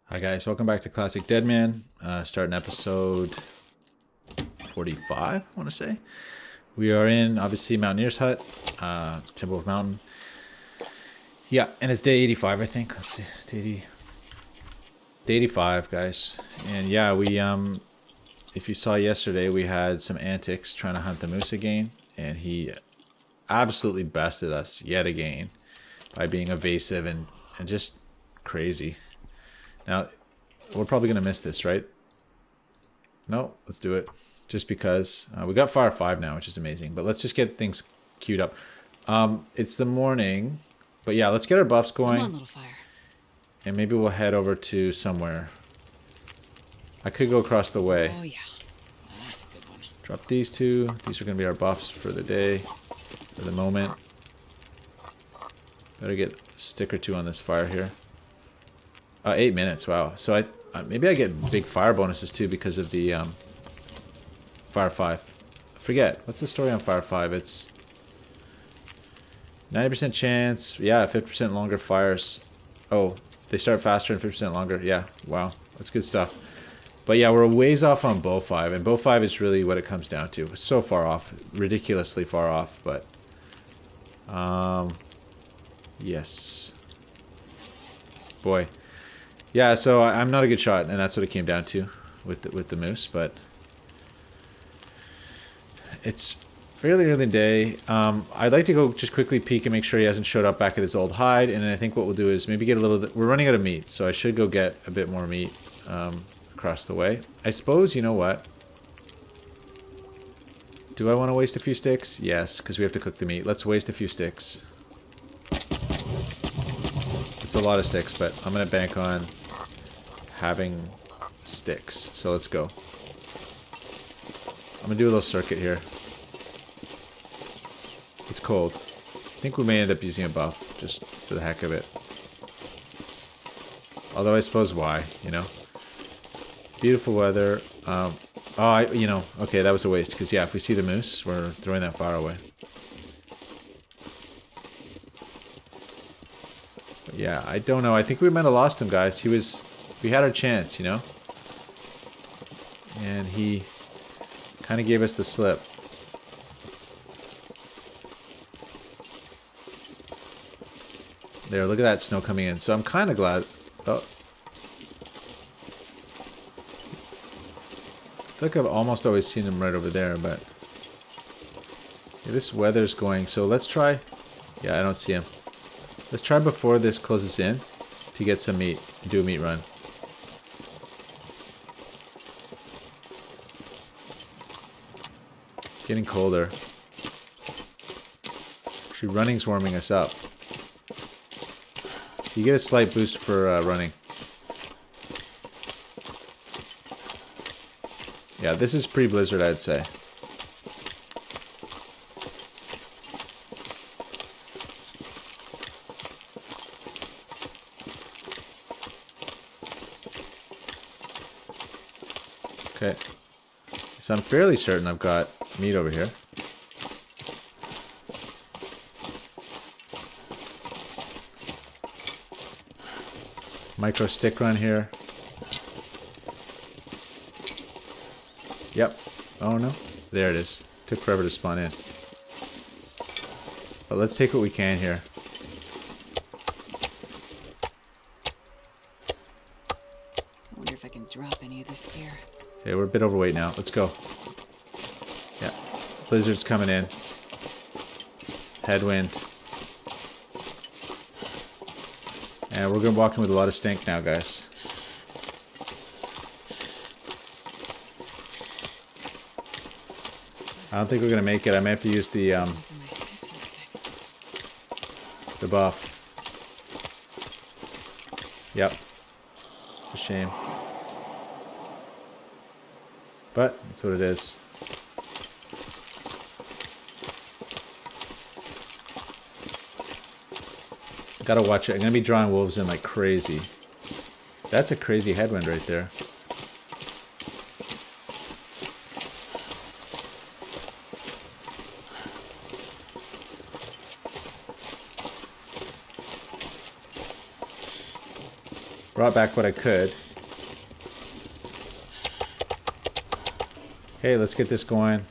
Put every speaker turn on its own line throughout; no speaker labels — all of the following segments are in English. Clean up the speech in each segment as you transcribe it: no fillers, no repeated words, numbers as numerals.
Hi guys, welcome back to Classic Deadman. Starting episode 45, I want to say. We are in, obviously, Mountaineer's Hut, Timberwolf Mountain. Yeah, and it's day 85, I think. Let's see, day 85, guys. And yeah, we, if you saw yesterday, we had some antics trying to hunt the moose again. And he absolutely bested us yet again by being evasive and just crazy. Now, we're probably going to miss this, right? No, let's do it. Just because. We got Fire 5 now, which is amazing. But let's just get things queued up. It's the morning. But yeah, let's get our buffs going.
Come on, little fire.
And maybe we'll head over to somewhere. I could go across the way.
Oh, yeah. That's a good one.
Drop these two. These are going to be our buffs for the day. For the moment. Better get a stick or two on this fire here. 8 minutes, wow. So I maybe I get big fire bonuses too because of the Fire 5. Forget, what's the story on Fire 5? It's 90% chance, yeah, 50% longer fires. Oh, they start faster and 50% longer. Yeah, wow, that's good stuff. But yeah, we're a ways off on Bow 5, and Bow 5 is really what it comes down to. We're so far off, ridiculously far off, but yes. Boy. Yeah, so I'm not a good shot, and that's what it came down to with the moose, but it's fairly early day. I'd like to go just quickly peek and make sure he hasn't showed up back at his old hide, and then I think what we'll do is maybe get a little bit... We're running out of meat, so I should go get a bit more meat across the way. I suppose, you know what? Do I want to waste a few sticks? Yes, because we have to cook the meat. Let's waste a few sticks. It's a lot of sticks, but I'm going to bank on having sticks. So let's go. I'm going to do a little circuit here. It's cold. I think we may end up using a buff, just for the heck of it. Although I suppose why, you know? Beautiful weather. Okay, that was a waste. Because, yeah, if we see the moose, we're throwing that fire away. Yeah, I don't know. I think we might have lost him, guys. We had our chance, you know? And he kind of gave us the slip. There, look at that snow coming in. So I'm kind of glad. Oh. I feel like I've almost always seen him right over there, but... Yeah, this weather's going, so let's try... Yeah, I don't see him. Let's try before this closes in to get some meat and do a meat run. Getting colder. Actually, running's warming us up. You get a slight boost for running. Yeah, this is pre-blizzard, I'd say. Okay, so I'm fairly certain I've got meat over here. Micro stick run here. Yep. Oh no. There it is. Took forever to spawn in. But let's take what we can here.
I wonder if I can drop any of this gear.
Okay, we're a bit overweight now. Let's go. Yeah. Blizzard's coming in. Headwind. And we're going to walk in with a lot of stink now, guys. I don't think we're going to make it. I may have to use the buff. Yep. It's a shame. But that's what it is. Gotta watch it. I'm gonna be drawing wolves in like crazy. That's a crazy headwind right there. Brought back what I could. Okay, let's get this going.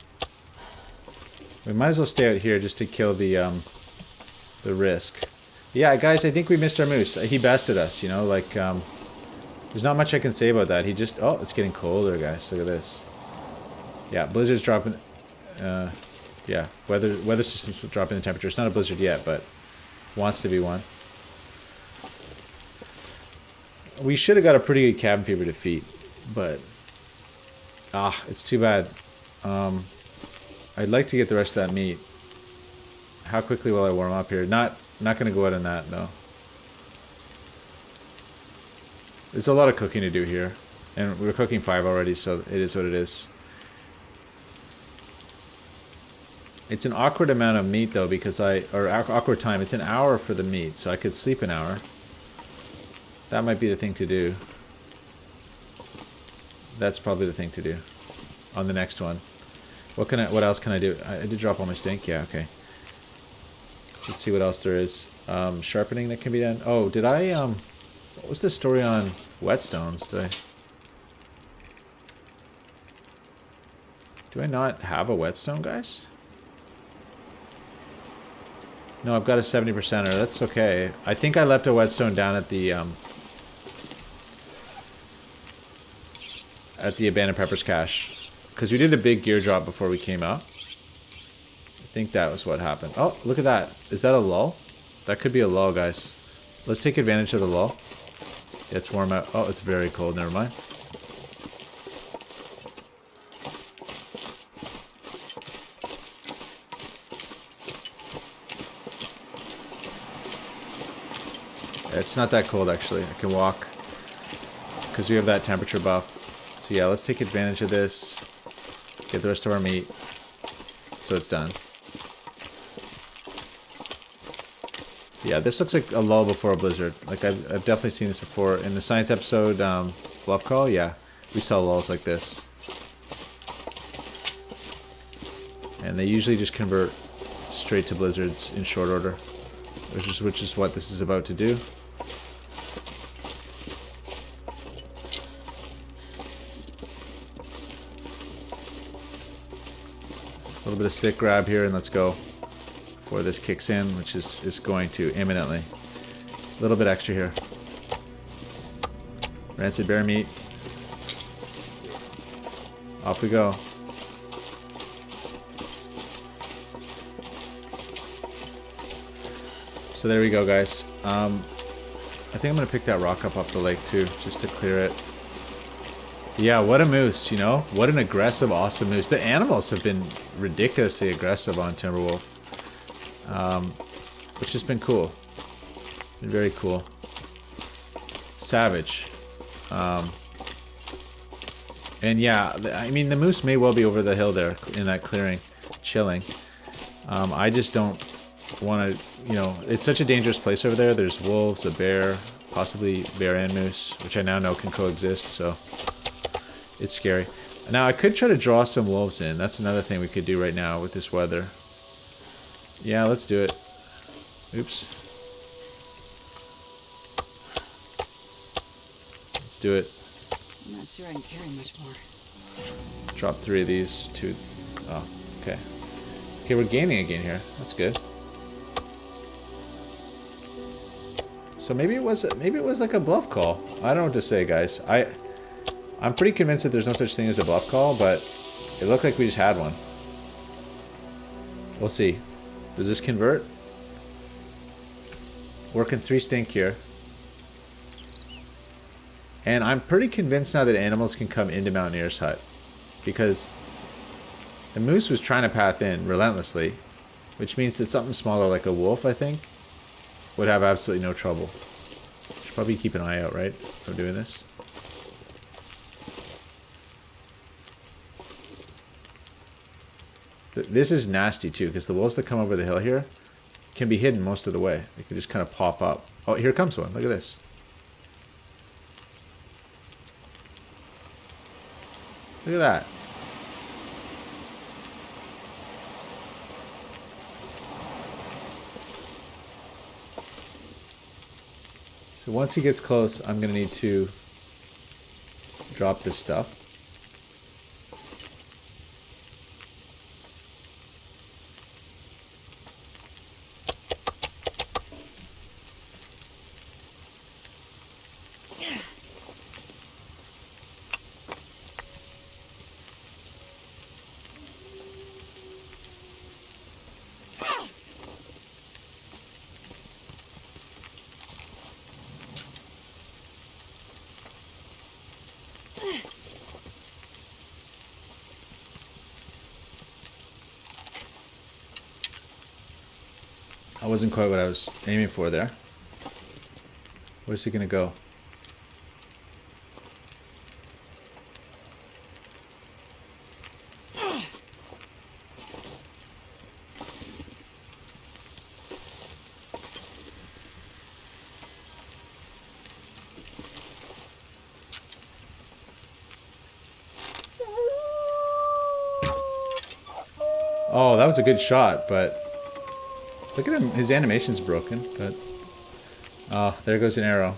We might as well stay out here just to kill the risk. Yeah, guys, I think we missed our moose. He bested us, you know, like, there's not much I can say about that. He just, oh, it's getting colder, guys. Look at this. Yeah, blizzard's dropping, yeah, weather system's dropping the temperature. It's not a blizzard yet, but wants to be one. We should have got a pretty good cabin fever defeat, but, it's too bad. I'd like to get the rest of that meat. How quickly will I warm up here? Not going to go out on that, no. There's a lot of cooking to do here. And we're cooking 5 already, so it is what it is. It's an awkward amount of meat, though, because awkward time. It's an hour for the meat, so I could sleep an hour. That might be the thing to do. That's probably the thing to do on the next one. What else can I do? I did drop all my stink. Yeah, okay. Let's see what else there is. Sharpening that can be done. Oh, did I, what was the story on whetstones? Do I not have a whetstone, guys? No, I've got a 70%er. That's okay. I think I left a whetstone down at the abandoned peppers cache. Because we did a big gear drop before we came up. I think that was what happened. Oh, look at that. Is that a lull? That could be a lull, guys. Let's take advantage of the lull. Yeah, it's warm out. Oh, it's very cold. Never mind. It's not that cold, actually. I can walk. Because we have that temperature buff. So yeah, let's take advantage of this. Get the rest of our meat. So it's done. Yeah, this looks like a lull before a blizzard. Like, I've definitely seen this before. In the science episode, Bluff Call, yeah. We saw lulls like this. And they usually just convert straight to blizzards in short order. Which is what this is about to do. A little bit of stick grab here and let's go before this kicks in, which is going to imminently. A little bit extra here. Rancid bear meat. Off we go. So there we go, guys. I think I'm going to pick that rock up off the lake too, just to clear it. Yeah, what a moose, you know? What an aggressive, awesome moose. The animals have been ridiculously aggressive on Timberwolf. Which has been cool. Been very cool. Savage. And yeah, I mean, the moose may well be over the hill there in that clearing, chilling. I just don't want to, you know, it's such a dangerous place over there. There's wolves, a bear, possibly bear and moose, which I now know can coexist, so it's scary. Now, I could try to draw some wolves in. That's another thing we could do right now with this weather. Yeah, let's do it. Oops. Let's do it.
I'm not sure I can carry much more.
Drop 3 of these. 2. Oh, okay. Okay, we're gaining again here. That's good. So maybe it was like a bluff call. I don't know what to say, guys. I'm pretty convinced that there's no such thing as a bluff call, but it looked like we just had one. We'll see. Does this convert? Working 3 stink here. And I'm pretty convinced now that animals can come into Mountaineer's hut. Because the moose was trying to path in relentlessly. Which means that something smaller like a wolf, I think, would have absolutely no trouble. Should probably keep an eye out, right? If I'm doing this. This is nasty too, because the wolves that come over the hill here can be hidden most of the way. They can just kind of pop up. Oh, here comes one. Look at this. Look at that. So once he gets close, I'm going to need to drop this stuff. That wasn't quite what I was aiming for there. Where's he gonna go? Oh, that was a good shot, but look at him. His animation's broken, but oh, there goes an arrow.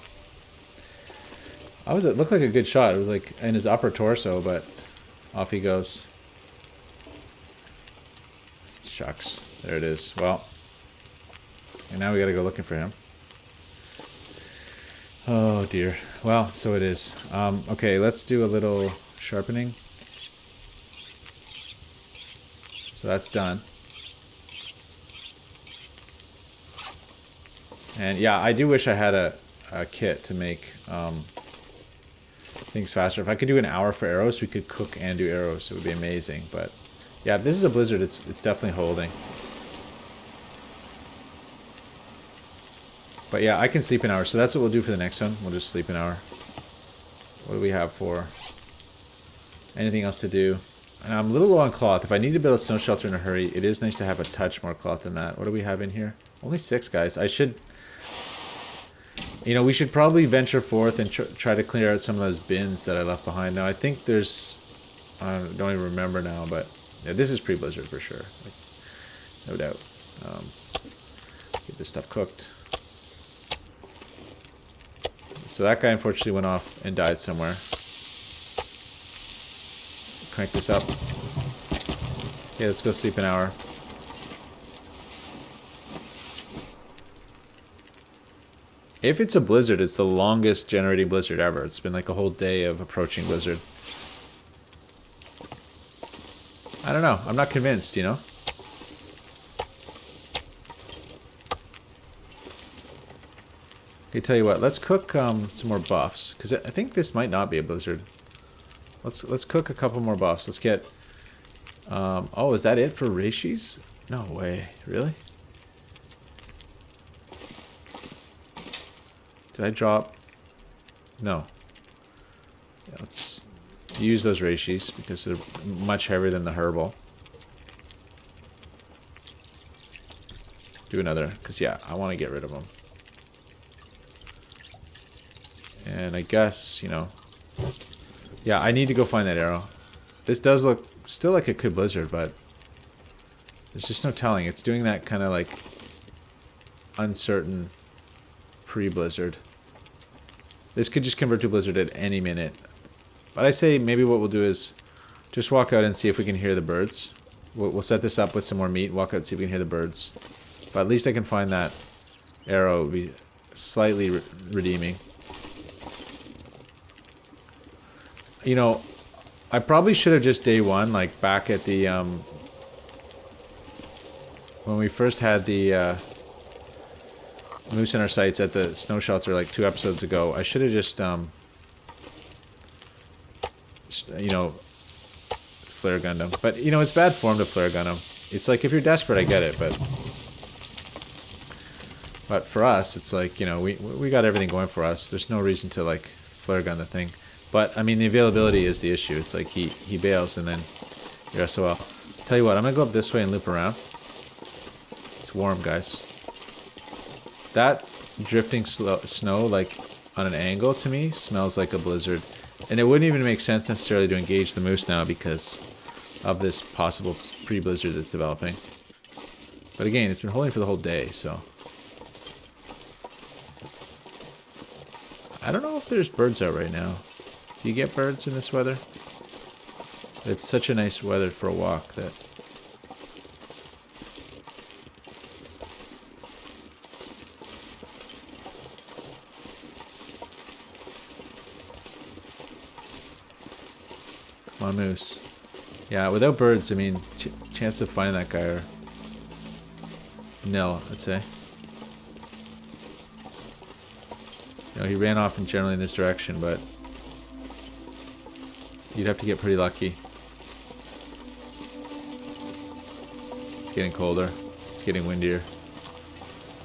It looked like a good shot. It was like in his upper torso, but off he goes. Shucks. There it is. Well, and now we gotta go looking for him. Oh dear. Well, so it is. Okay, let's do a little sharpening. So that's done. And yeah, I do wish I had a kit to make things faster. If I could do an hour for arrows, we could cook and do arrows. It would be amazing. But yeah, if this is a blizzard, it's definitely holding. But yeah, I can sleep an hour. So that's what we'll do for the next one. We'll just sleep an hour. What do we have for anything else to do? And I'm a little low on cloth. If I need to build a snow shelter in a hurry, it is nice to have a touch more cloth than that. What do we have in here? Only 6, guys. I should... You know, we should probably venture forth and try to clear out some of those bins that I left behind. Now, I think there's... I don't even remember now, but... Yeah, this is pre-blizzard for sure. Like, no doubt. Get this stuff cooked. So that guy unfortunately went off and died somewhere. Crank this up. Okay, let's go sleep an hour. If it's a blizzard, it's the longest generating blizzard ever. It's been like a whole day of approaching blizzard. I don't know. I'm not convinced, you know? Okay, tell you what. Let's cook some more buffs. Because I think this might not be a blizzard. Let's cook a couple more buffs. Let's get... oh, is that it for Reishis? No way. Really? Did I drop? No. Yeah, let's use those Reishis because they're much heavier than the herbal. Do another, because yeah, I want to get rid of them. And I guess, you know... Yeah, I need to go find that arrow. This does look still like a good blizzard, but there's just no telling. It's doing that kind of like uncertain pre-blizzard. This could just convert to blizzard at any minute. But I say maybe what we'll do is just walk out and see if we can hear the birds. We'll set this up with some more meat, walk out and see if we can hear the birds. But at least I can find that arrow. It would be slightly redeeming. You know, I probably should have just day one, like back at the, when we first had the, moose in our sights at the snow shelter like 2 episodes ago. I should have just, you know, flare gunned them. But, you know, it's bad form to flare gun them. It's like, if you're desperate, I get it, but for us, it's like, you know, we got everything going for us. There's no reason to, like, flare gun the thing. But, I mean, the availability is the issue. It's like he bails and then you're SOL. Tell you what, I'm going to go up this way and loop around. It's warm, guys. That drifting snow, like, on an angle to me, smells like a blizzard. And it wouldn't even make sense necessarily to engage the moose now because of this possible pre-blizzard that's developing. But again, it's been holding for the whole day, so... I don't know if there's birds out right now. Do you get birds in this weather? It's such a nice weather for a walk that... Come on, moose. Yeah, without birds, I mean, chance of finding that guy are nil, I'd say. You know, he ran off generally in this direction, but you'd have to get pretty lucky. It's getting colder. It's getting windier.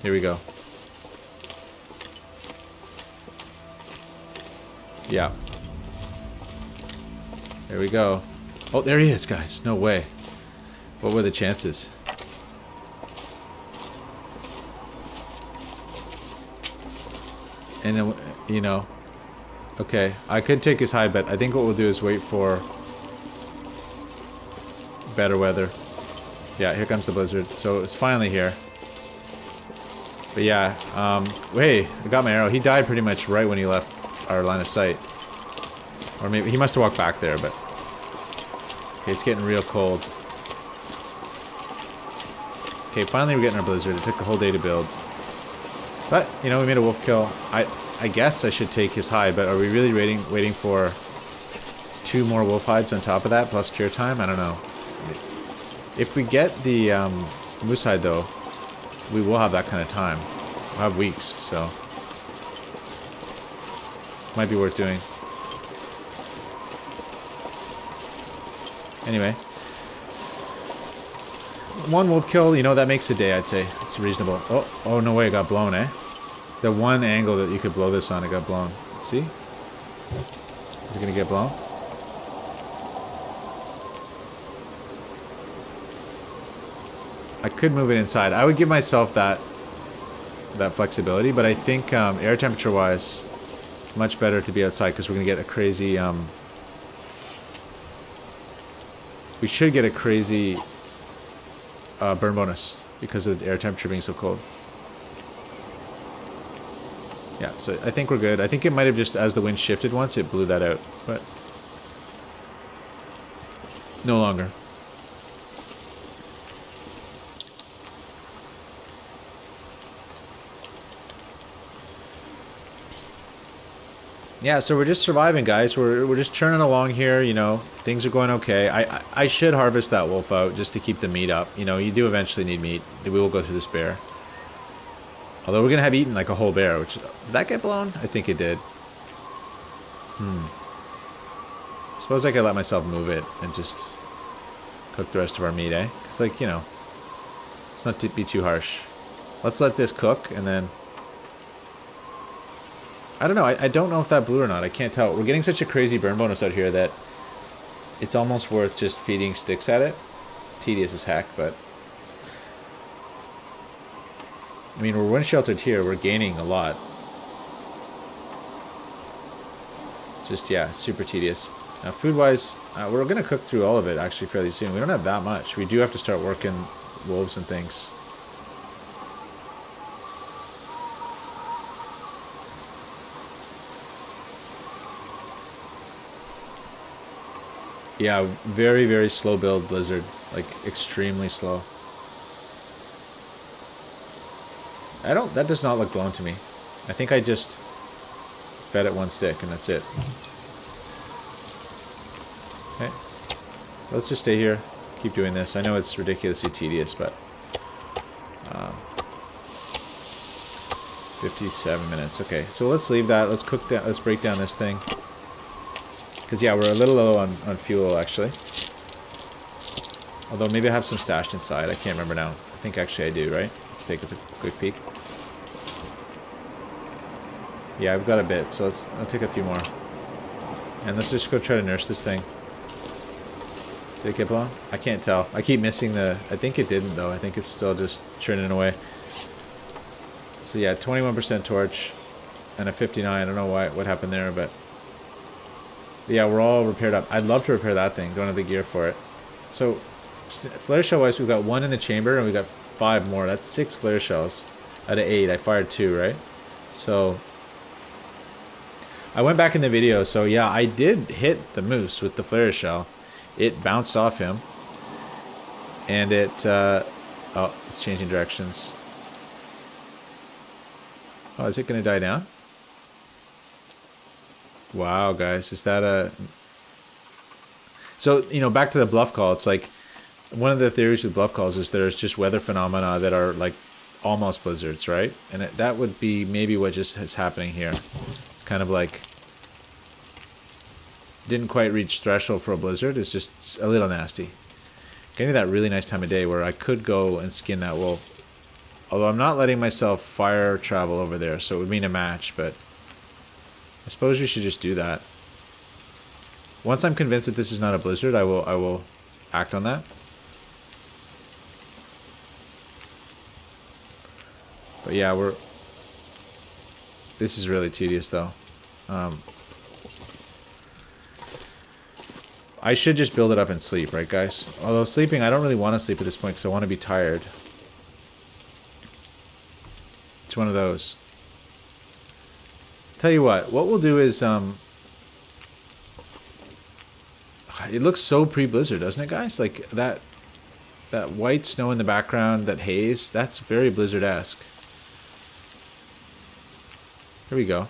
Here we go. Yeah. There we go. Oh, there he is, guys. No way. What were the chances? And then, you know, okay, I could take his hide, but I think what we'll do is wait for better weather. Yeah, here comes the blizzard. So it's finally here. But yeah, hey, I got my arrow. He died pretty much right when he left our line of sight. Or maybe he must have walked back there, but... Okay, it's getting real cold. Okay, finally we're getting our blizzard. It took a whole day to build. But, you know, we made a wolf kill. I guess I should take his hide, but are we really waiting for 2 more wolf hides on top of that, plus cure time? I don't know. If we get the moose hide, though, we will have that kind of time. We'll have weeks, so... Might be worth doing. Anyway. 1 wolf kill, you know, that makes a day, I'd say. It's reasonable. Oh, no way, it got blown, eh? The one angle that you could blow this on, it got blown. Let's see. Is it gonna get blown? I could move it inside. I would give myself that flexibility, but I think air temperature wise, much better to be outside because we're gonna get a crazy we should get a crazy burn bonus because of the air temperature being so cold. Yeah, so I think we're good. I think it might have just, as the wind shifted once, it blew that out, but no longer. Yeah, so we're just surviving, guys. We're just churning along here, you know. Things are going okay. I should harvest that wolf out just to keep the meat up. You know, you do eventually need meat. We will go through this bear. Although we're going to have eaten like a whole bear, which... Did that get blown? I think it did. Suppose I could let myself move it and just cook the rest of our meat, eh? It's like, you know, let's not be too harsh. Let's let this cook and then... I don't know. I don't know if that blew or not. I can't tell. We're getting such a crazy burn bonus out here that it's almost worth just feeding sticks at it. Tedious as heck, but... I mean, we're wind sheltered here. We're gaining a lot. Just, yeah, super tedious. Now, food-wise, we're going to cook through all of it, actually, fairly soon. We don't have that much. We do have to start working wolves and things. Yeah, very, very slow build blizzard. Like, extremely slow. That does not look blown to me. I think I just fed it 1 stick and that's it. Okay. Let's just stay here. Keep doing this. I know it's ridiculously tedious, but... 57 minutes. Okay, so let's leave that. Let's cook that. Let's break down this thing. Because, yeah, we're a little low on fuel, actually. Although, maybe I have some stashed inside. I can't remember now. I think, actually, I do, right? Let's take a quick peek. Yeah, I've got a bit, so I'll take a few more. And let's just go try to nurse this thing. Did it get blown? I can't tell. I keep missing the... I think it didn't, though. I think it's still just churning away. So, yeah, 21% torch and a 59. I don't know what happened there, but... Yeah, we're all repaired up. I'd love to repair that thing. Don't have the gear for it. So, flare shell wise, we've got 1 in the chamber and we've got 5 more. That's 6 flare shells out of 8. I fired 2, right? So, I went back in the video, so yeah, I did hit the moose with the flare shell. It bounced off him. And it, oh, it's changing directions. Oh, is it going to die down? Wow, guys, is that a... So, you know, back to the bluff call, it's like, one of the theories with bluff calls is there's just weather phenomena that are like almost blizzards, right? And that would be maybe what just is happening here. It's kind of like, didn't quite reach threshold for a blizzard, it's just a little nasty. Getting that really nice time of day where I could go and skin that wolf. Although I'm not letting myself fire travel over there, so it would mean a match, but I suppose we should just do that. Once I'm convinced that this is not a blizzard, I will act on that. But yeah, this is really tedious though. I should just build it up and sleep, right guys? Although sleeping, I don't really want to sleep at this point because I want to be tired. It's one of those. Tell you what we'll do is, it looks so pre-blizzard, doesn't it guys? Like that white snow in the background, that haze, that's very blizzard-esque. Here we go.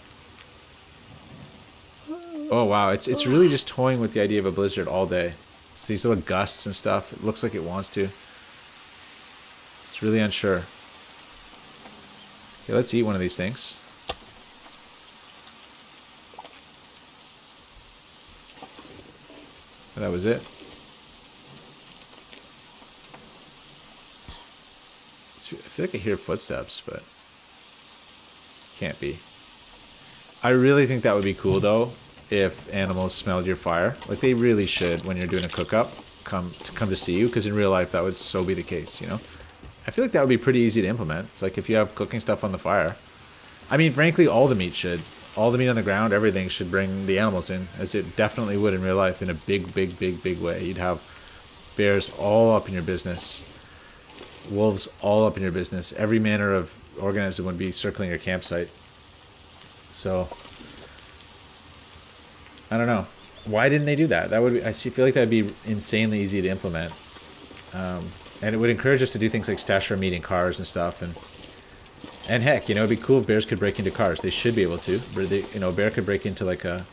Oh wow, it's really just toying with the idea of a blizzard all day. It's these little gusts and stuff. It looks like it wants to. It's really unsure. Okay, let's eat one of these things. That was it. I feel like I hear footsteps, but can't be. I really think that would be cool though if animals smelled your fire. Like they really should when you're doing a cook-up come to see you, because in real life that would so be the case, you know? I feel like that would be pretty easy to implement. It's like if you have cooking stuff on the fire. I mean, frankly, all the meat should. All the meat on the ground, everything should bring the animals in, as it definitely would in real life in a big way. You'd have bears all up in your business. Wolves all up in your business. Every manner of organism would be circling your campsite. So, I don't know. Why didn't they do that? That would be, feel like that'd be insanely easy to implement. And it would encourage us to do things like stash our meat in cars and stuff. And heck, you know, it'd be cool if bears could break into cars. They should be able to. You know, a bear could break into like a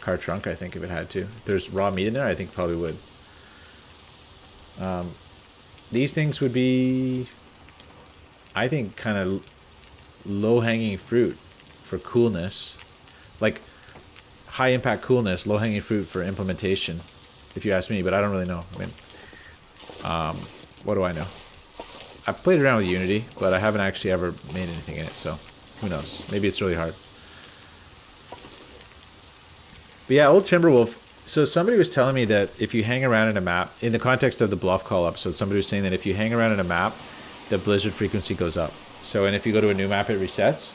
car trunk, I think, if it had to. If there's raw meat in there, I think it probably would. These things would be, I think, kind of low-hanging fruit for coolness. Like, high-impact coolness, low-hanging fruit for implementation, if you ask me, but I don't really know. I mean, what do I know? I've played around with Unity, but I haven't actually ever made anything in it, so who knows? Maybe it's really hard. But yeah, old Timberwolf. So somebody was telling me that if you hang around in a map, in the context of the bluff call up, so somebody was saying that if you hang around in a map, the blizzard frequency goes up. So, and if you go to a new map, it resets.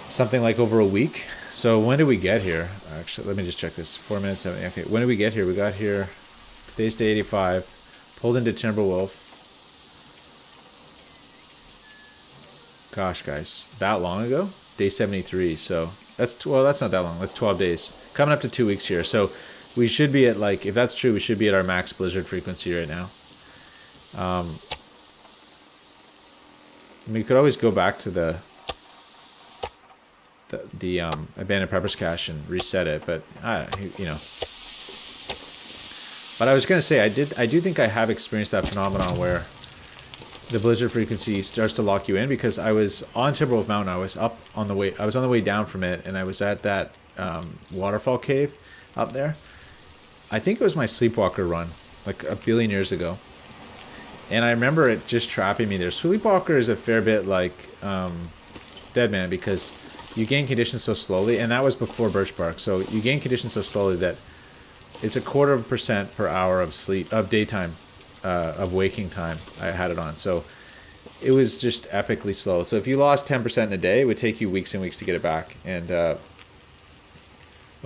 Something like over a week. So when did we get here? Actually, let me just check this. 4 minutes, 7. Okay, when did we get here? We got here, today's day 85, pulled into Timberwolf. Gosh, guys, that long ago? Day 73, so that's, well, that's not that long. That's 12 days. Coming up to 2 weeks here. So we should be at, like, if that's true, we should be at our max blizzard frequency right now. We could always go back to the abandoned preppers cache and reset it, but you know. But I was gonna say, I do think I have experienced that phenomenon where the blizzard frequency starts to lock you in, because I was on Timberwolf Mountain. I was on the way down from it, and I was at that waterfall cave up there. I think it was my Sleepwalker run, like a billion years ago. And I remember it just trapping me there. Sleepwalker is a fair bit like Deadman, because you gain conditions so slowly, and that was before birch bark. So you gain conditions so slowly that it's 0.25% per hour of sleep, of daytime, of waking time. I had it on, so it was just epically slow. So if you lost 10% in a day, it would take you weeks and weeks to get it back. And well,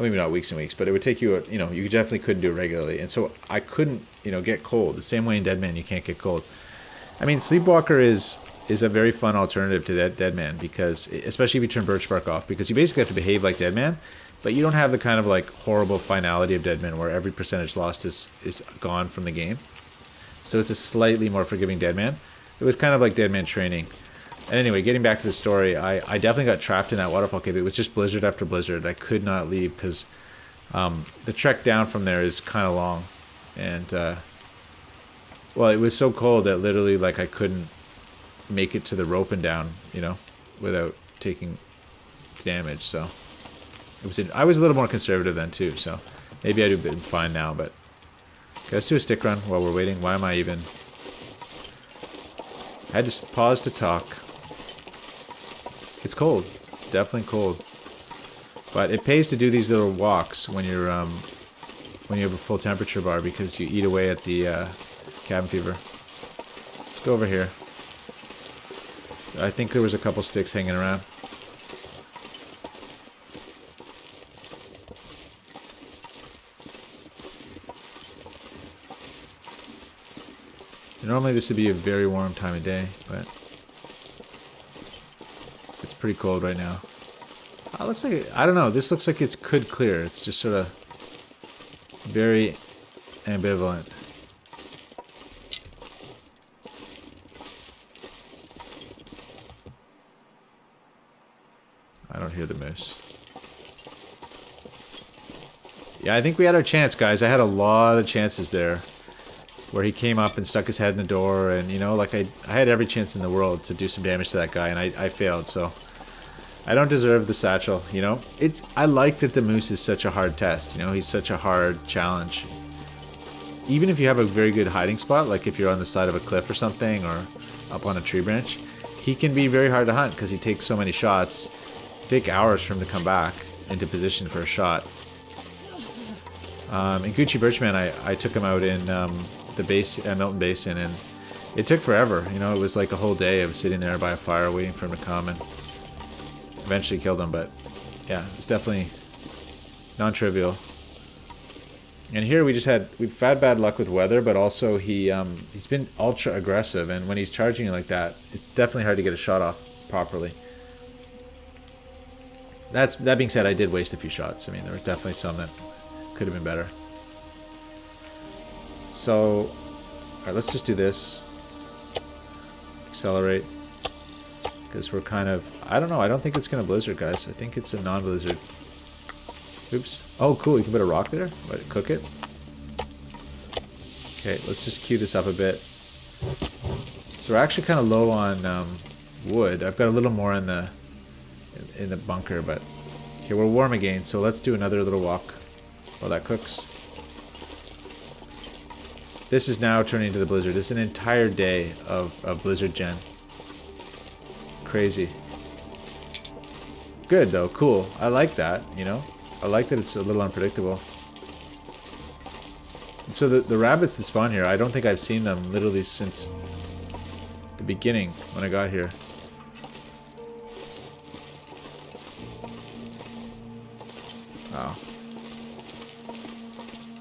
maybe not weeks and weeks, but it would take you, you know, you definitely couldn't do it regularly. And so I couldn't, you know, get cold. The same way in Deadman, you can't get cold. I mean, Sleepwalker is is a very fun alternative to that Deadman, because especially if you turn birch bark off, because you basically have to behave like Deadman, but you don't have the kind of like horrible finality of Deadman where every percentage lost is gone from the game. So it's a slightly more forgiving Deadman. It was kind of like Deadman training. And anyway, getting back to the story, I definitely got trapped in that waterfall cave. It was just blizzard after blizzard. I could not leave because the trek down from there is kind of long. And, well, it was so cold that literally, like, I couldn't make it to the rope and down, you know, without taking damage. So it was I was a little more conservative then, too. So maybe I'd have been fine now, but... Okay, let's do a stick run while we're waiting. Why am I even... I had to pause to talk. It's cold. It's definitely cold. But it pays to do these little walks when you're when you have a full temperature bar, because you eat away at the cabin fever. Let's go over here. I think there was a couple sticks hanging around. Normally this would be a very warm time of day, but it's pretty cold right now. It looks like, I don't know, this looks like it could clear. It's just sort of very ambivalent. I don't hear the moose. Yeah, I think we had our chance, guys. I had a lot of chances there, where he came up and stuck his head in the door, and, you know, like, I had every chance in the world to do some damage to that guy, and I failed, so I don't deserve the satchel, you know? I like that the moose is such a hard test, you know? He's such a hard challenge. Even if you have a very good hiding spot, like if you're on the side of a cliff or something, or up on a tree branch, he can be very hard to hunt, because he takes so many shots. It'll take hours for him to come back into position for a shot. In Gucci Birchman, I took him out in... the base Milton Basin, and it took forever. You know, it was like a whole day of sitting there by a fire waiting for him to come, and eventually killed him. But yeah, it was definitely non-trivial. And here we've had bad luck with weather, but also he's been ultra aggressive, and when he's charging you like that, it's definitely hard to get a shot off properly. That being said, I did waste a few shots. I mean, there were definitely some that could have been better. So, alright, let's just do this. Accelerate. Because we're kind of... I don't know, I don't think it's going to blizzard, guys. I think it's a non-blizzard. Oops. Oh, cool, you can put a rock there? Let it cook it. Okay, let's just queue this up a bit. So we're actually kind of low on wood. I've got a little more in the bunker, but... Okay, we're warm again, so let's do another little walk while that cooks. This is now turning into the blizzard. This is an entire day of blizzard gen. Crazy. Good though, cool. I like that, you know? I like that it's a little unpredictable. And so the rabbits that spawn here, I don't think I've seen them literally since the beginning when I got here. Wow.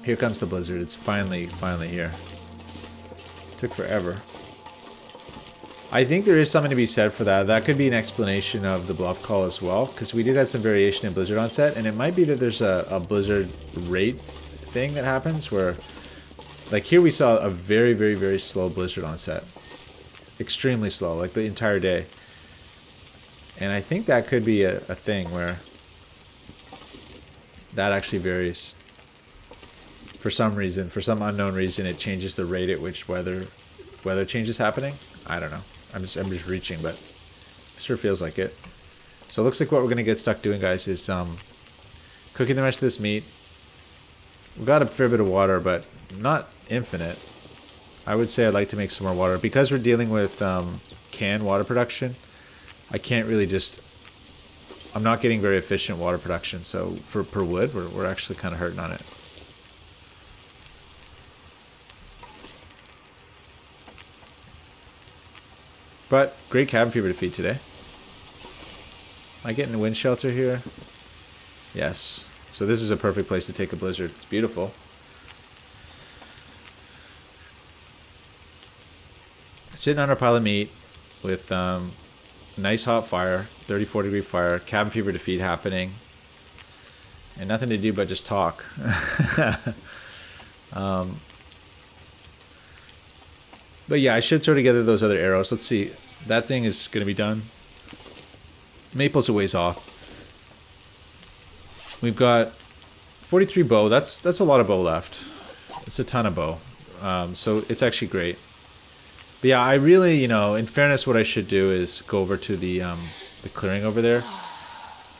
Here comes the blizzard. It's finally here. Took forever. I think there is something to be said for that. That could be an explanation of the bluff call as well, because we did have some variation in blizzard onset, and it might be that there's a blizzard rate thing that happens where, like here we saw a very, very, very slow blizzard onset. Extremely slow, like the entire day. And I think that could be a thing where that actually varies. For some reason, for some unknown reason, it changes the rate at which weather change is happening. I don't know. I'm just reaching, but it sure feels like it. So it looks like what we're gonna get stuck doing, guys, is cooking the rest of this meat. We've got a fair bit of water, but not infinite. I would say I'd like to make some more water because we're dealing with canned water production. I can't really just. I'm not getting very efficient water production, so per wood, we're actually kind of hurting on it. But great cabin fever to feed today. Am I getting a wind shelter here? Yes. So this is a perfect place to take a blizzard. It's beautiful. Sitting on our pile of meat, with nice hot fire, 34-degree fire, cabin fever defeat happening, and nothing to do but just talk. But yeah, I should throw together those other arrows. Let's see. That thing is going to be done. Maple's a ways off. We've got 43 bow. That's a lot of bow left. It's a ton of bow. So it's actually great. But yeah, I really, you know, in fairness, what I should do is go over to the clearing over there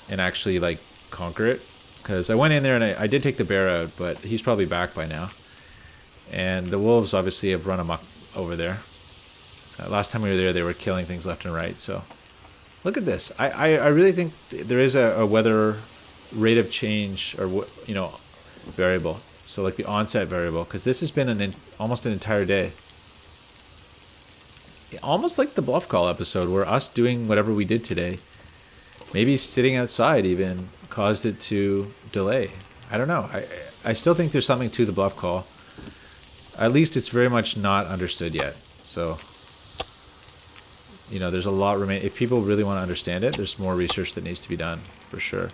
and actually like conquer it. Because I went in there and I did take the bear out, but he's probably back by now. And the wolves obviously have run amok over there. Last time we were there, they were killing things left and right. So look at this. I really think there is a weather rate of change, or you know, variable. So like the onset variable, because this has been almost an entire day. Almost like the bluff call episode, where us doing whatever we did today, maybe sitting outside even caused it to delay. I don't know. I still think there's something to the bluff call. At least it's very much not understood yet. So, you know, there's a lot remain. If people really want to understand it, there's more research that needs to be done for sure.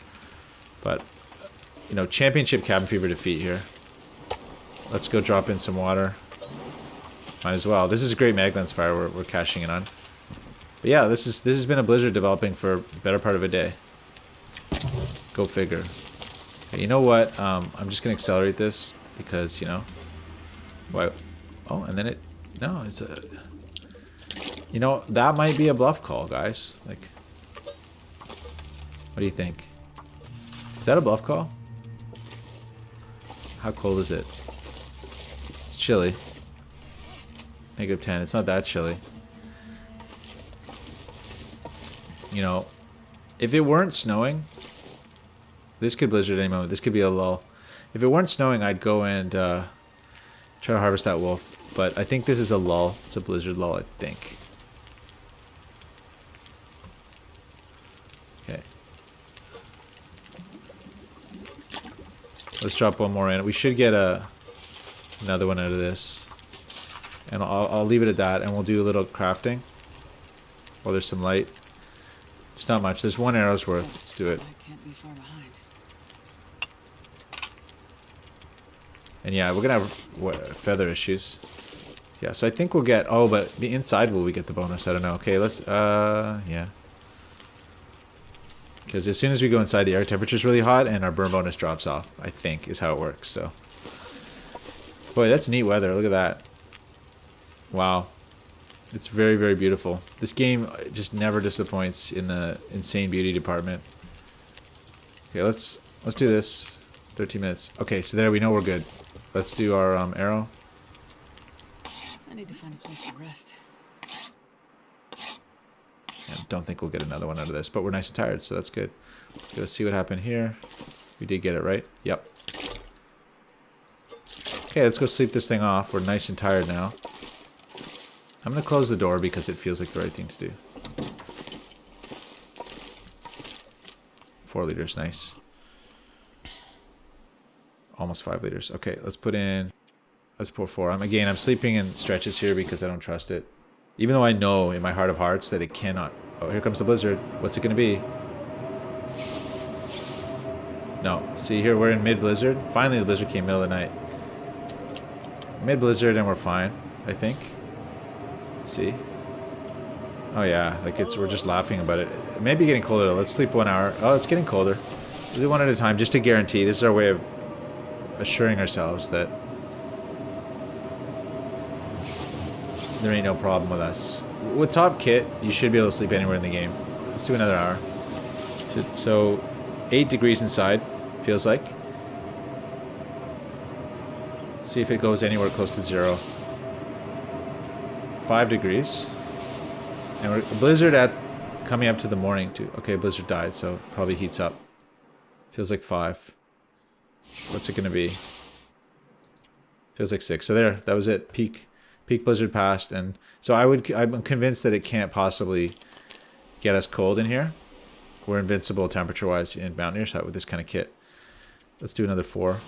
But, you know, championship cabin fever defeat here. Let's go drop in some water. Might as well. This is a great mag lens fire we're cashing in on. But yeah, this has been a blizzard developing for the better part of a day. Go figure. Okay, you know what? I'm just gonna accelerate this because, you know. Why? Oh, and then it. No, it's a. You know, that might be a bluff call, guys. Like, what do you think? Is that a bluff call? How cold is it? It's chilly. -10. It's not that chilly. You know, if it weren't snowing, this could blizzard any moment. This could be a lull. If it weren't snowing, I'd go and try to harvest that wolf. But I think this is a lull. It's a blizzard lull, I think. Okay. Let's drop one more in. We should get another one out of this. And I'll leave it at that, and we'll do a little crafting. While there's some light. It's not much. There's one arrow's worth. Let's do it.
I can't be far behind.
And yeah, we're gonna have feather issues. Yeah, so I think we'll get. Oh, but the inside will we get the bonus? I don't know. Okay, let's. Yeah. Because as soon as we go inside, the air temperature's really hot, and our burn bonus drops off. I think is how it works. So. Boy, that's neat weather. Look at that. Wow. It's very, very beautiful. This game just never disappoints in the insane beauty department. Okay, let's do this. 13 minutes. Okay, so there we know we're good. Let's do our arrow.
I need to find a place to rest.
I don't think we'll get another one out of this, but we're nice and tired, so that's good. Let's go see what happened here. We did get it right. Yep. Okay, let's go sleep this thing off. We're nice and tired now. I'm going to close the door because it feels like the right thing to do. 4 liters, nice. Almost 5 liters. Okay, let's put in... Let's pour 4. I'm sleeping in stretches here because I don't trust it. Even though I know in my heart of hearts that it cannot... Oh, here comes the blizzard. What's it going to be? No. See, here we're in mid-blizzard. Finally, the blizzard came middle of the night. Mid-blizzard and we're fine, I think. Let's see. Oh yeah, like we're just laughing about it. It may be getting colder though. Let's sleep 1 hour. Oh, it's getting colder. We'll do one at a time just to guarantee. This is our way of assuring ourselves that there ain't no problem with us. With top kit, you should be able to sleep anywhere in the game. Let's do another hour. So 8 degrees inside, feels like. Let's see if it goes anywhere close to 0. 5 degrees. And we're a blizzard at coming up to the morning too. Okay, blizzard died, so probably heats up. Feels like 5. What's it gonna be? Feels like 6. So there, that was it. Peak blizzard passed, and so I'm convinced that it can't possibly get us cold in here. We're invincible temperature wise in Mountaineer's Hut with this kind of kit. Let's do another 4.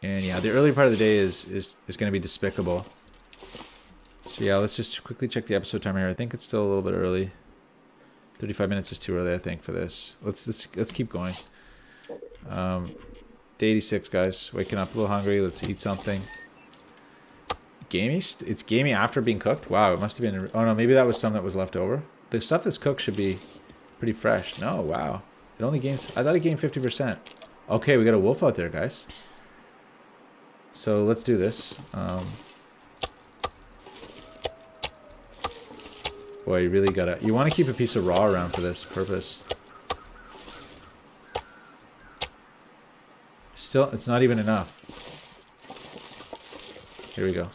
And yeah, the early part of the day is going to be despicable. So yeah, let's just quickly check the episode timer here. I think it's still a little bit early. 35 minutes is too early, I think, for this. Let's keep going. Day 86, guys. Waking up a little hungry. Let's eat something. Gamey? It's gamey after being cooked? Wow, it must have been... Oh, no, maybe that was some that was left over. The stuff that's cooked should be pretty fresh. No, wow. It only gains... I thought it gained 50%. Okay, we got a wolf out there, guys. So let's do this. Boy, you really gotta... You want to keep a piece of raw around for this purpose. Still, it's not even enough. Here we go.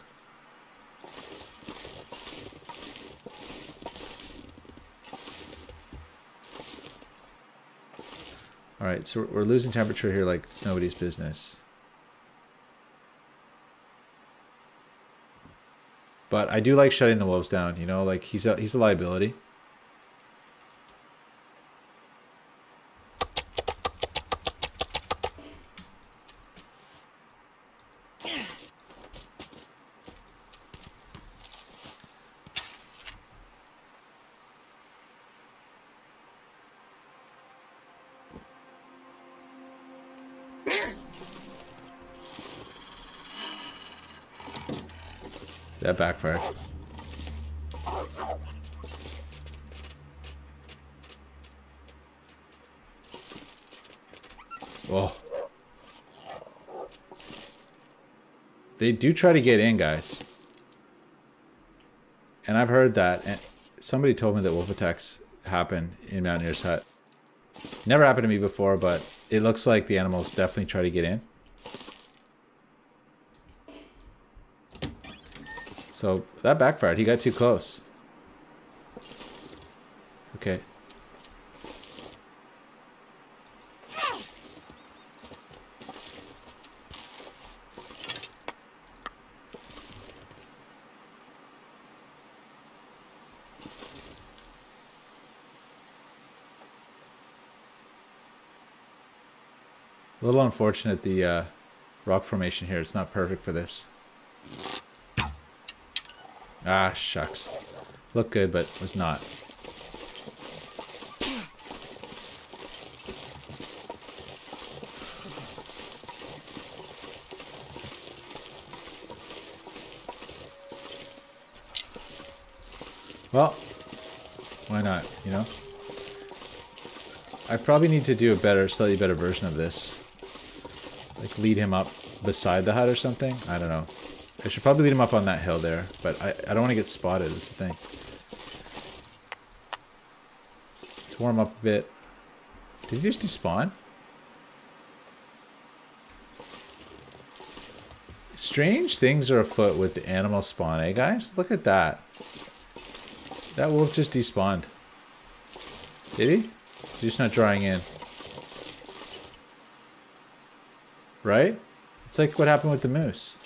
Alright, so we're losing temperature here like it's nobody's business. But I do like shutting the wolves down, you know, like he's a liability. That backfired. Oh. They do try to get in, guys. And I've heard that. And somebody told me that wolf attacks happen in Mountaineer's Hut. Never happened to me before, but it looks like the animals definitely try to get in. So that backfired. He got too close. Okay. A little unfortunate, the rock formation here. It's not perfect for this. Ah, shucks. Looked good, but was not. Well, why not, you know? I probably need to do a better, slightly better version of this. Like lead him up beside the hut or something? I don't know. I should probably lead him up on that hill there, but I don't want to get spotted, that's the thing. Let's warm up a bit. Did he just despawn? Strange things are afoot with the animal spawn, eh guys? Look at that. That wolf just despawned. Did he? He's just not drawing in. Right? It's like what happened with the moose.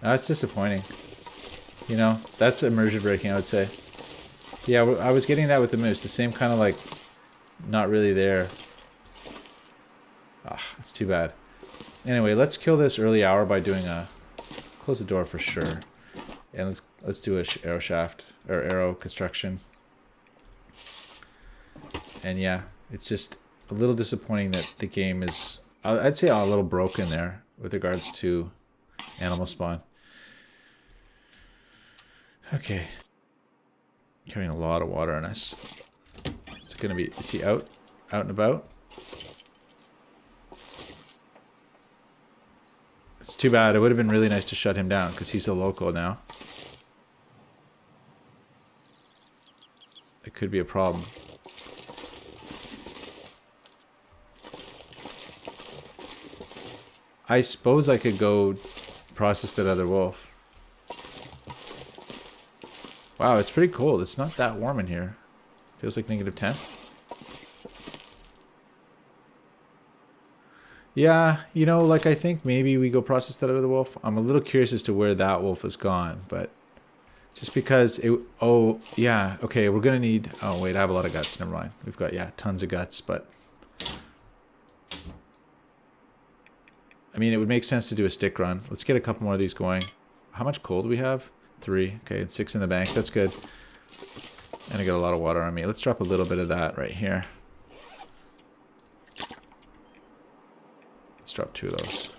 That's disappointing. You know, that's immersion breaking, I would say. Yeah, I was getting that with the moose. The same kind of like, not really there. Ah, it's too bad. Anyway, let's kill this early hour by doing a... Close the door for sure. And let's do a arrow shaft, or arrow construction. And yeah, it's just a little disappointing that the game is... I'd say a little broken there with regards to animal spawn. Okay. Carrying a lot of water on us. It's gonna be... Is he out and about? It's too bad. It would have been really nice to shut him down because he's a local now. It could be a problem. I suppose I could go process that other wolf. Wow, it's pretty cold. It's not that warm in here. Feels like -10. Yeah, you know, like I think maybe we go process that other wolf. I'm a little curious as to where that wolf has gone, but just because it... Oh, yeah. Okay, we're gonna need... Oh, wait, I have a lot of guts. Never mind. We've got, yeah, tons of guts, but... I mean, it would make sense to do a stick run. Let's get a couple more of these going. How much coal do we have? 3. Okay, and 6 in the bank. That's good. And I got a lot of water on me. Let's drop a little bit of that right here. Let's drop 2 of those.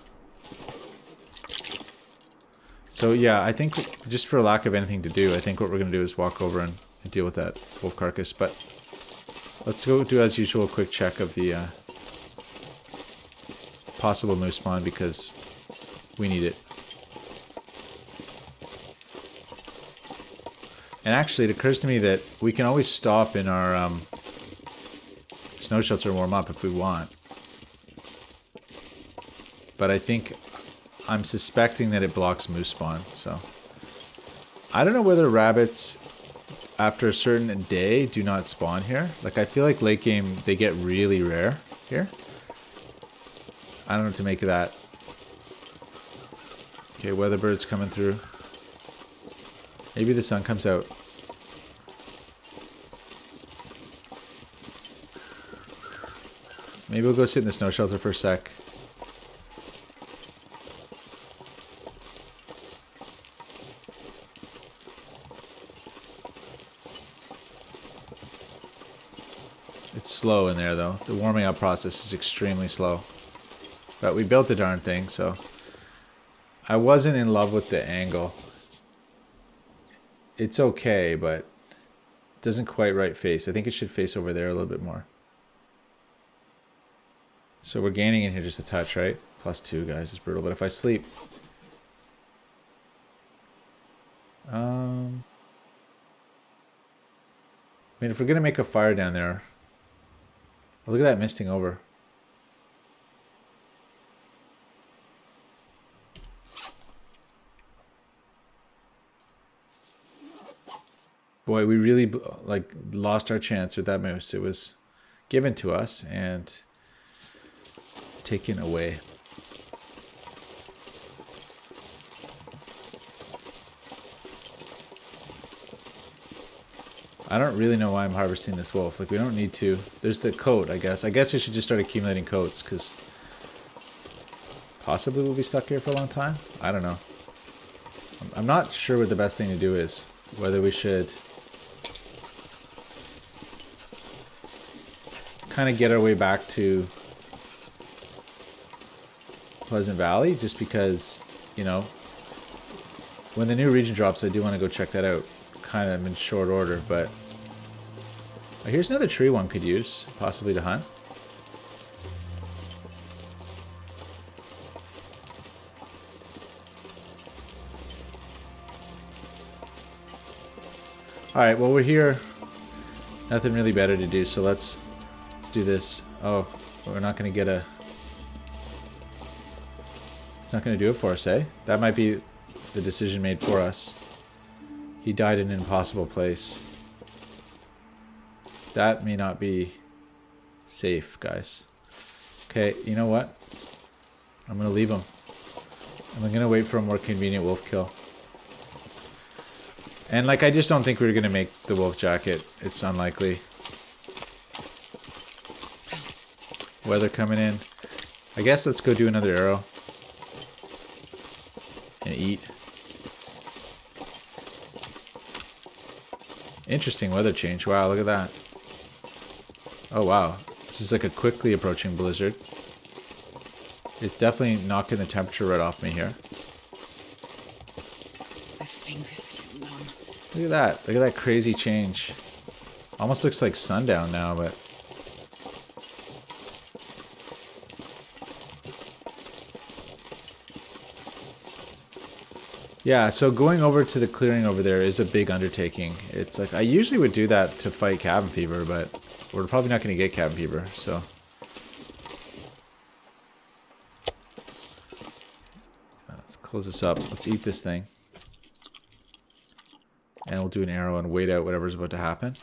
So yeah, I think just for lack of anything to do, I think what we're going to do is walk over and deal with that wolf carcass. But let's go do, as usual, a quick check of the possible moose spawn because we need it. And actually, it occurs to me that we can always stop in our snow shelter and warm up if we want. But I think I'm suspecting that it blocks moose spawn, so I don't know whether rabbits after a certain day do not spawn here. Like, I feel like late game they get really rare here. I don't know what to make of that. Okay, weather bird's coming through. Maybe the sun comes out. Maybe we'll go sit in the snow shelter for a sec. It's slow in there though. The warming up process is extremely slow. But we built the darn thing, so I wasn't in love with the angle. It's okay, but it doesn't quite right face. I think it should face over there a little bit more. So we're gaining in here just a touch, right? +2, guys, is brutal. But if I sleep... I mean, if we're going to make a fire down there... Oh, look at that misting over. Boy, we really like lost our chance with that moose. It was given to us and taken away. I don't really know why I'm harvesting this wolf. Like, we don't need to. There's the coat, I guess. I guess we should just start accumulating coats, because possibly we'll be stuck here for a long time. I don't know. I'm not sure what the best thing to do is. Whether we should kind of get our way back to Pleasant Valley, just because, you know, when the new region drops, I do want to go check that out. Kind of in short order, but here's another tree one could use, possibly to hunt. Alright, well, we're here. Nothing really better to do, so let's do this. Oh, we're not going to get a... It's not going to do it for us, eh? That might be the decision made for us. He died in an impossible place. That may not be safe, guys. Okay, you know what? I'm going to leave him. I'm going to wait for a more convenient wolf kill. And, like, I just don't think we're going to make the wolf jacket. It's unlikely. Weather coming in. I guess let's go do another arrow. And eat. Interesting weather change. Wow, look at that. Oh, wow. This is like a quickly approaching blizzard. It's definitely knocking the temperature right off me here.
My fingers feel numb.
Look at that. Look at that crazy change. Almost looks like sundown now, but... Yeah, so going over to the clearing over there is a big undertaking. It's like, I usually would do that to fight cabin fever, but we're probably not going to get cabin fever, so. Let's close this up. Let's eat this thing. And we'll do an arrow and wait out whatever's about to happen.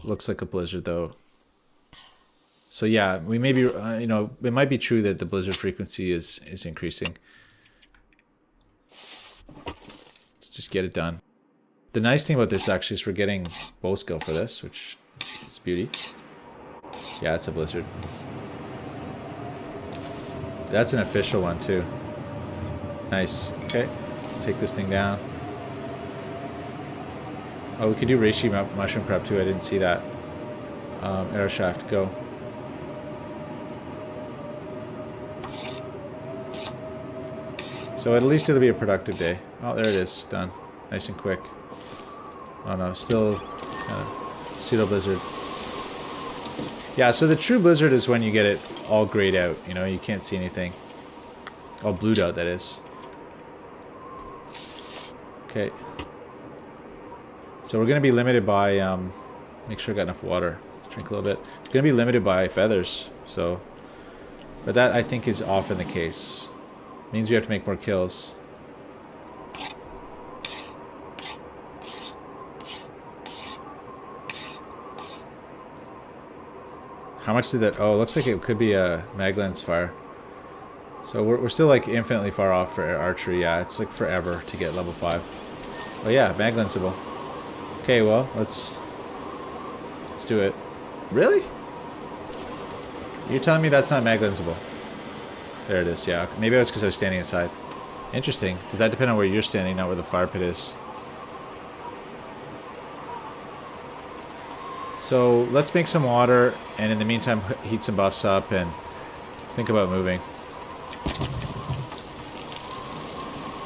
Looks like a blizzard, though. So yeah, we may be, you know, it might be true that the blizzard frequency is increasing. Just get it done. The nice thing about this actually is we're getting bow skill for this, which is beauty. Yeah, it's a blizzard. That's an official one too. Nice. Okay. Take this thing down. Oh, we could do reishi mushroom prep too. I didn't see that. Arrow shaft, go. So at least it'll be a productive day. Oh, there it is. Done. Nice and quick. Oh no, still pseudo blizzard. Yeah, so the true blizzard is when you get it all grayed out. You know, you can't see anything. All blued out, that is. Okay. So we're going to be limited by, make sure I got enough water. Drink a little bit. We're going to be limited by feathers, so. But that, I think, is often the case. Means we have to make more kills. How much did that... Oh, it looks like it could be a Maglan's fire. So we're still, like, infinitely far off for archery. Yeah, it's, like, forever to get level 5. Oh, yeah, Maglanceable. Okay, well, let's do it. Really? You're telling me that's not Maglanceable? There it is, yeah. Maybe it's because I was standing inside. Interesting. Does that depend on where you're standing, not where the fire pit is? So let's make some water, and in the meantime heat some buffs up and think about moving.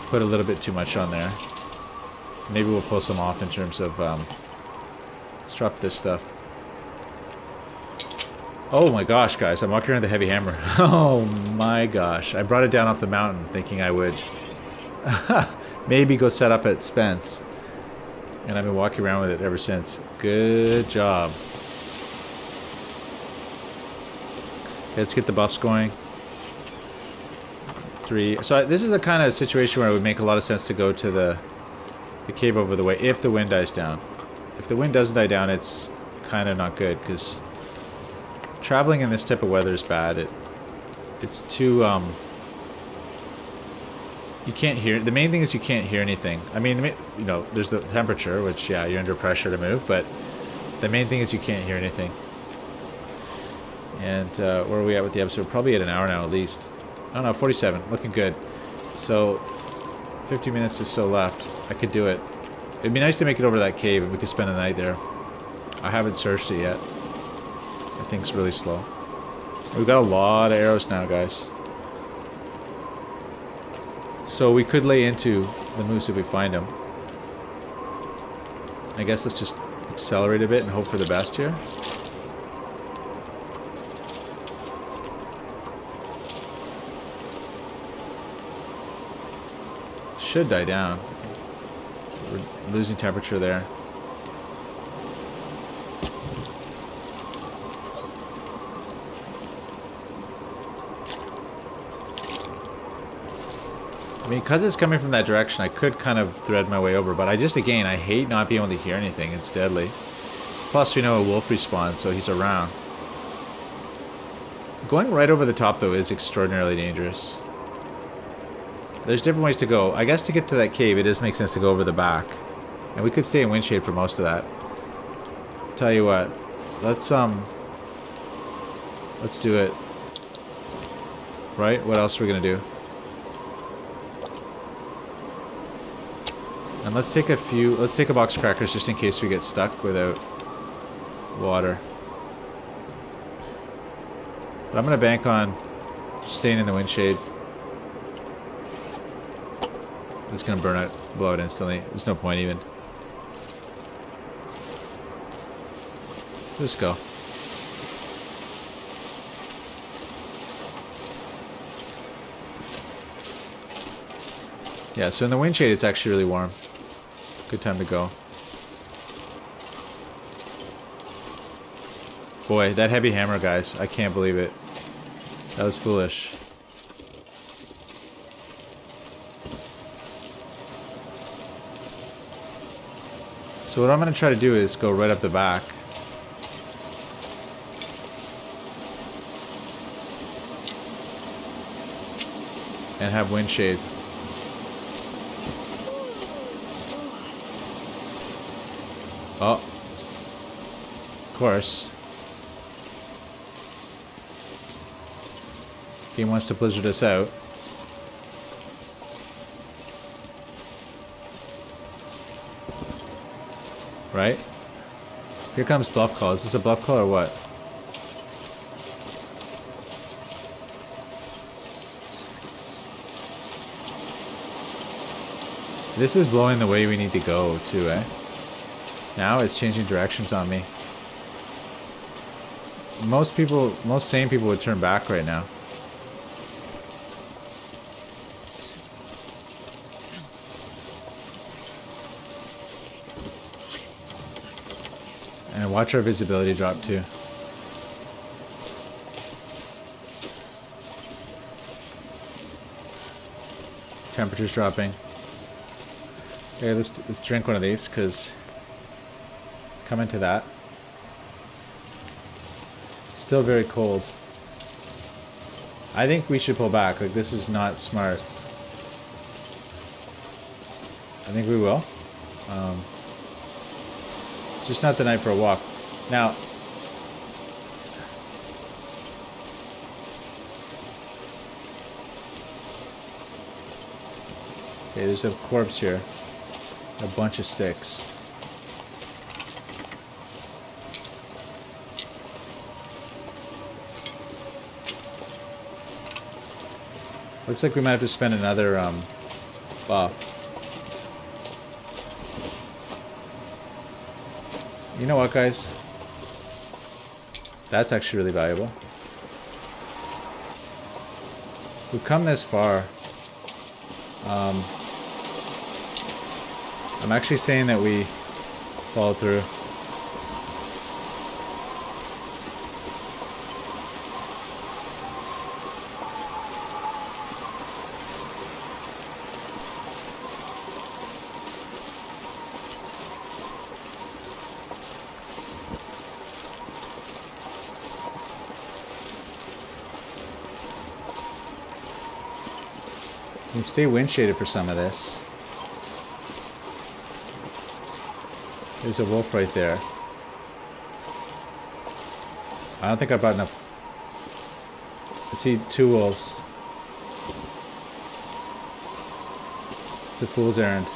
Put a little bit too much on there. Maybe we'll pull some off in terms of, let's drop this stuff. Oh my gosh, guys, I'm walking around with the heavy hammer. Oh my gosh. I brought it down off the mountain thinking I would maybe go set up at Spence. And I've been walking around with it ever since. Good job. Okay, let's get the buffs going. 3. So this is the kind of situation where it would make a lot of sense to go to the cave over the way if the wind dies down. If the wind doesn't die down, it's kind of not good because traveling in this type of weather is bad. It's too you can't hear. The main thing is you can't hear anything. I mean, you know, there's the temperature, which yeah, you're under pressure to move, but the main thing is you can't hear anything. And where are we at with the episode? Probably at an hour now at least. I don't know, 47, looking good. So 50 minutes is so left. I could do it. It'd be nice to make it over to that cave and we could spend the night there. I haven't searched it yet. That thing's really slow. We've got a lot of arrows now, guys. So we could lay into the moose if we find them. I guess let's just accelerate a bit and hope for the best here. Should die down. We're losing temperature there. I mean, because it's coming from that direction, I could kind of thread my way over, but I hate not being able to hear anything. It's deadly. Plus, we know a wolf respawns, so he's around. Going right over the top, though, is extraordinarily dangerous. There's different ways to go. I guess to get to that cave, it does make sense to go over the back. And we could stay in wind shade for most of that. Tell you what, let's do it. Right? What else are we gonna do? And let's take a box of crackers just in case we get stuck without water. But I'm gonna bank on staying in the wind shade. It's gonna burn out, blow out instantly. There's no point even. Just go. Yeah, so in the wind shade it's actually really warm. Good time to go. Boy, that heavy hammer, guys. I can't believe it. That was foolish. So what I'm going to try to do is go right up the back. And have wind shade. Oh. Of course. Game wants to blizzard us out. Right? Here comes bluff call. Is this a bluff call or what? This is blowing the way we need to go too, eh? Now it's changing directions on me. Most sane people would turn back right now. And watch our visibility drop too. Temperature's dropping. Okay, let's drink one of these because coming to that. It's still very cold. I think we should pull back. Like, this is not smart. I think we will. Just not the night for a walk. Now, okay, there's a corpse here. A bunch of sticks. Looks like we might have to spend another buff. You know what, guys? That's actually really valuable. We've come this far. I'm actually saying that we follow through. You can stay wind shaded for some of this. There's a wolf right there. I don't think I brought enough. I see two wolves. The fool's errand.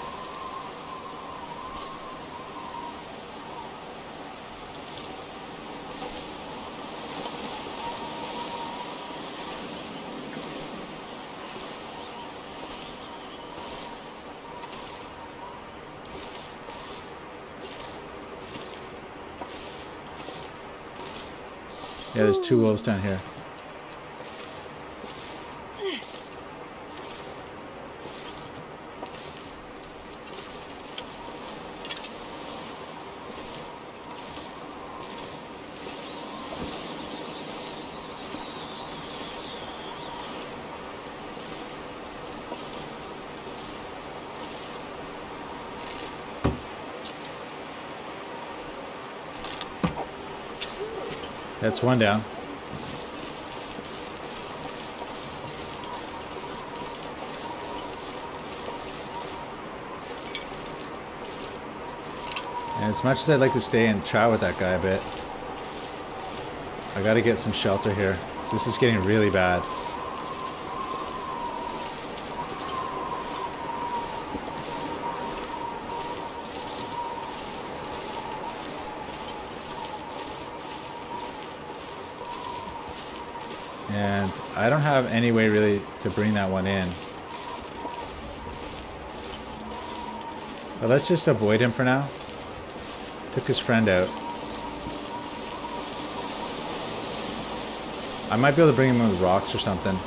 Yeah, there's two wolves down here. That's one down. And as much as I'd like to stay and chat with that guy a bit, I gotta get some shelter here. This is getting really bad. And I don't have any way really to bring that one in. But let's just avoid him for now. Took his friend out. I might be able to bring him in with rocks or something.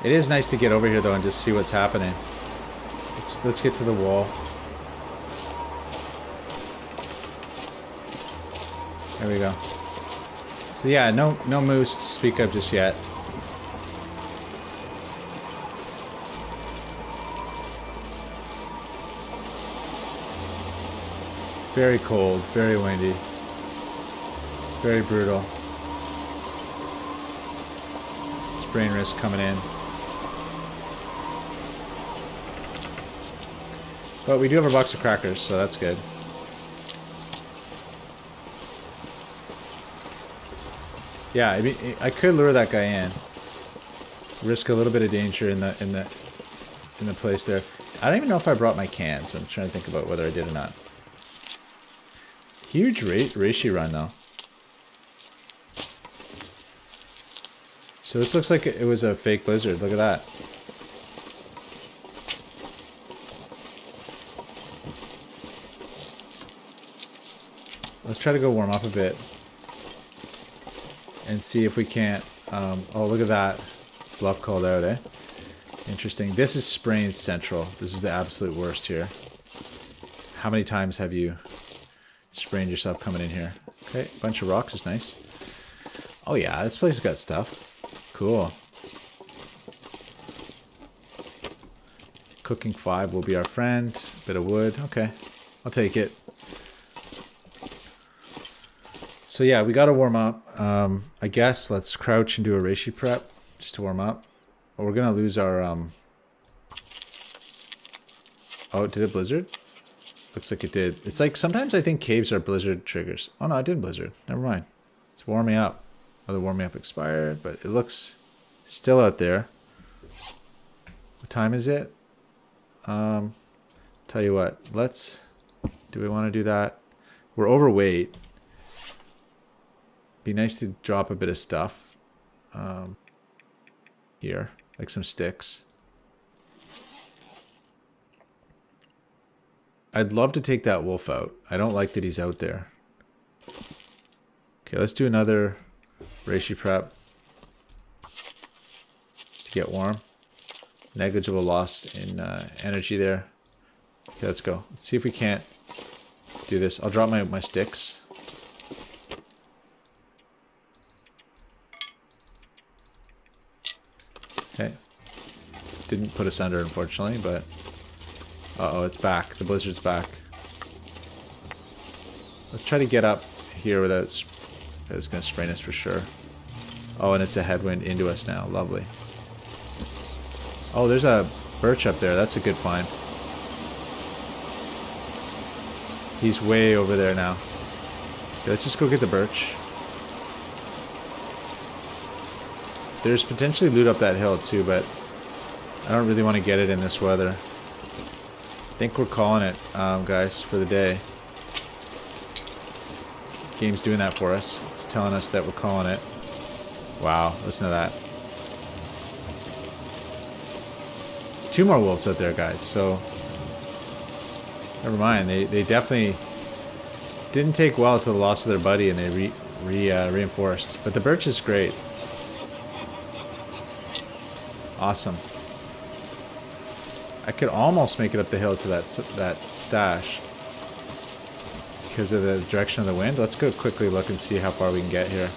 It is nice to get over here though and just see what's happening. Let's get to the wall. There we go. So yeah, no moose to speak of just yet. Very cold, very windy. Very brutal. Sprain risk coming in. But we do have a box of crackers, so that's good. Yeah, I mean, I could lure that guy in. Risk a little bit of danger in the place there. I don't even know if I brought my cans. I'm trying to think about whether I did or not. Huge reishi run though. So this looks like it was a fake blizzard. Look at that. Let's try to go warm up a bit and see if we can't. Oh, look at that. Bluff called out, eh? Interesting. This is Sprain Central. This is the absolute worst here. How many times have you sprained yourself coming in here? Okay, bunch of rocks is nice. Oh yeah, this place has got stuff. Cool. Cooking 5 will be our friend. Bit of wood. Okay, I'll take it. So yeah, we got to warm up. I guess let's crouch and do a reishi prep just to warm up. But we're gonna lose our. Oh, did it blizzard? Looks like it did. It's like sometimes I think caves are blizzard triggers. Oh no, it didn't blizzard. Never mind. It's warming up. Oh, the warming up expired, but it looks still out there. What time is it? Tell you what. Let's. Do we want to do that? We're overweight. Be nice to drop a bit of stuff here, like some sticks. I'd love to take that wolf out. I don't like that he's out there. Okay, let's do another reishi prep just to get warm. Negligible loss in energy there. Okay, let's go. Let's see if we can't do this. I'll drop my sticks. Okay. Didn't put us under, unfortunately, but... Uh-oh, it's back. The blizzard's back. Let's try to get up here without... It's going to sprain us for sure. Oh, and it's a headwind into us now. Lovely. Oh, there's a birch up there. That's a good find. He's way over there now. Okay, let's just go get the birch. There's potentially loot up that hill too, but I don't really want to get it in this weather. I think we're calling it, guys, for the day. Game's doing that for us. It's telling us that we're calling it. Wow, listen to that. 2 more wolves out there, guys, so... Never mind, they definitely didn't take well to the loss of their buddy, and they reinforced. But the birch is great. Awesome. I could almost make it up the hill to that stash because of the direction of the wind. Let's go quickly look and see how far we can get here.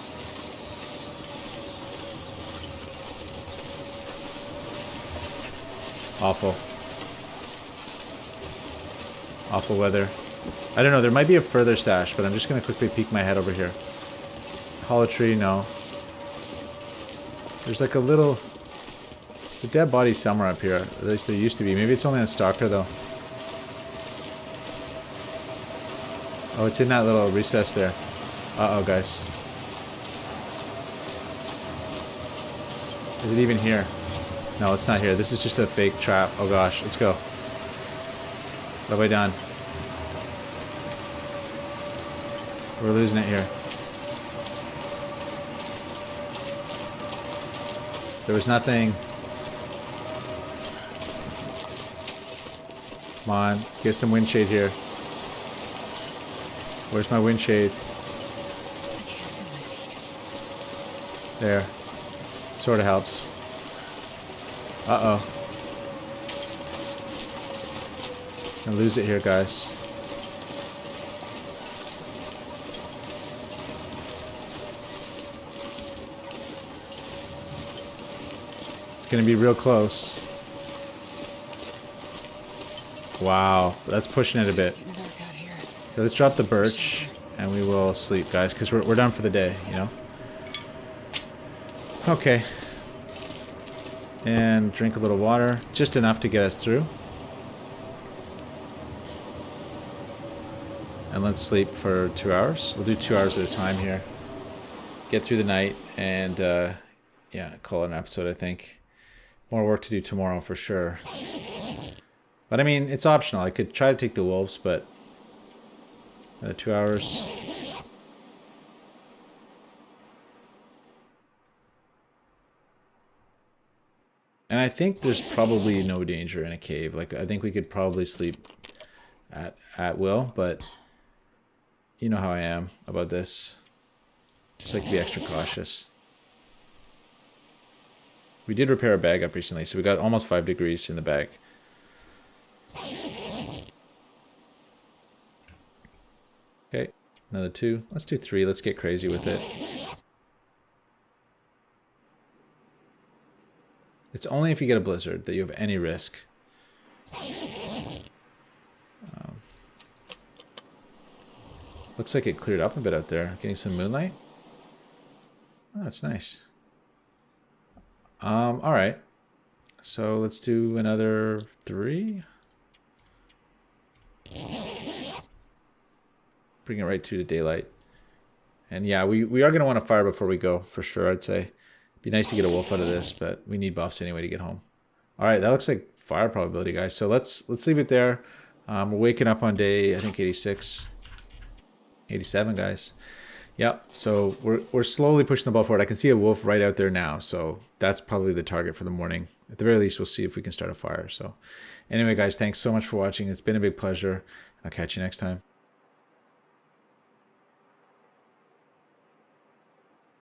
Awful. Awful weather. I don't know, there might be a further stash, but I'm just going to quickly peek my head over here. Hollow tree, no. There's like a little... There's a dead body somewhere up here. At least there used to be. Maybe it's only a stalker, though. Oh, it's in that little recess there. Uh-oh, guys. Is it even here? No, it's not here. This is just a fake trap. Oh, gosh. Let's go. What have I done? We're losing it here. There was nothing... Come on, get some wind shade here. Where's my wind shade? There. Sort of helps. Uh-oh. Gonna lose it here, guys. It's gonna be real close. Wow, that's pushing it a bit. Okay, let's drop the birch and we will sleep, guys, because we're done for the day, you know? Okay. And drink a little water, just enough to get us through. And let's sleep for 2 hours. We'll do 2 hours at a time here. Get through the night and, yeah, call it an episode, I think. More work to do tomorrow for sure. But I mean, it's optional. I could try to take the wolves, but another 2 hours. And I think there's probably no danger in a cave. Like, I think we could probably sleep at will, but you know how I am about this. Just like to be extra cautious. We did repair our bag up recently, so we got almost 5 degrees in the bag. Okay, another 2. Let's do 3. Let's get crazy with it. It's only if you get a blizzard that you have any risk. Looks like it cleared up a bit out there. Getting some moonlight. Oh, that's nice. Alright. So let's do another 3. Bring it right to the daylight. And yeah, we are going to want to fire before we go, for sure, I'd say. Be nice to get a wolf out of this, but we need buffs anyway to get home. Alright, that looks like fire probability, guys. So let's leave it there. We're waking up on day, I think, 86. 87, guys. Yeah, so we're slowly pushing the ball forward. I can see a wolf right out there now, so that's probably the target for the morning. At the very least, we'll see if we can start a fire. So anyway, guys, thanks so much for watching. It's been a big pleasure. I'll catch you next time.